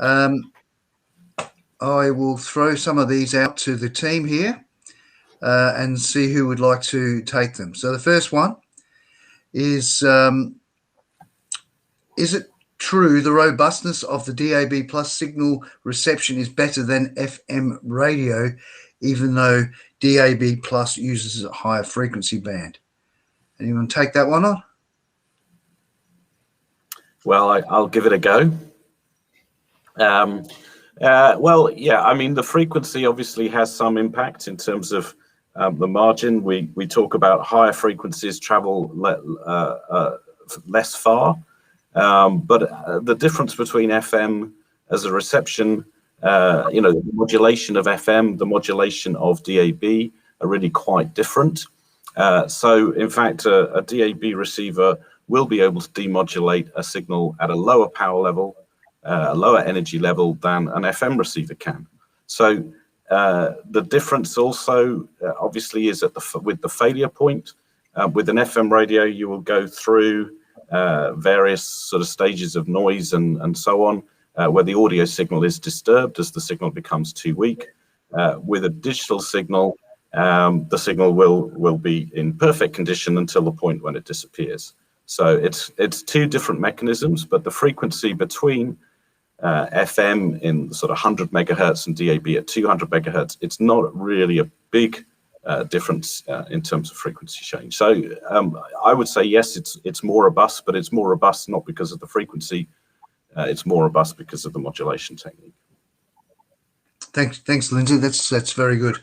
Um, I will throw some of these out to the team here and see who would like to take them. So the first one is it true the robustness of the DAB plus signal reception is better than FM radio, even though DAB plus uses a higher frequency band? Anyone take that one on? Well, I'll give it a go. Well, yeah, I mean, the frequency obviously has some impact in terms of the margin. We talk about higher frequencies travel less far, but the difference between FM as a reception, the modulation of FM, the modulation of DAB are really quite different. So, in fact, a DAB receiver will be able to demodulate a signal at a lower power level, a lower energy level than an FM receiver can. So the difference also obviously is with the failure point. With an FM radio, you will go through various sort of stages of noise and so on, where the audio signal is disturbed as the signal becomes too weak. With a digital signal, the signal will be in perfect condition until the point when it disappears. So it's two different mechanisms, but the frequency between FM in sort of 100 megahertz and DAB at 200 megahertz, it's not really a big difference in terms of frequency change. So I would say yes, it's more robust, but it's more robust not because of the frequency. It's more robust because of the modulation technique. Thanks, Lindsay. That's very good.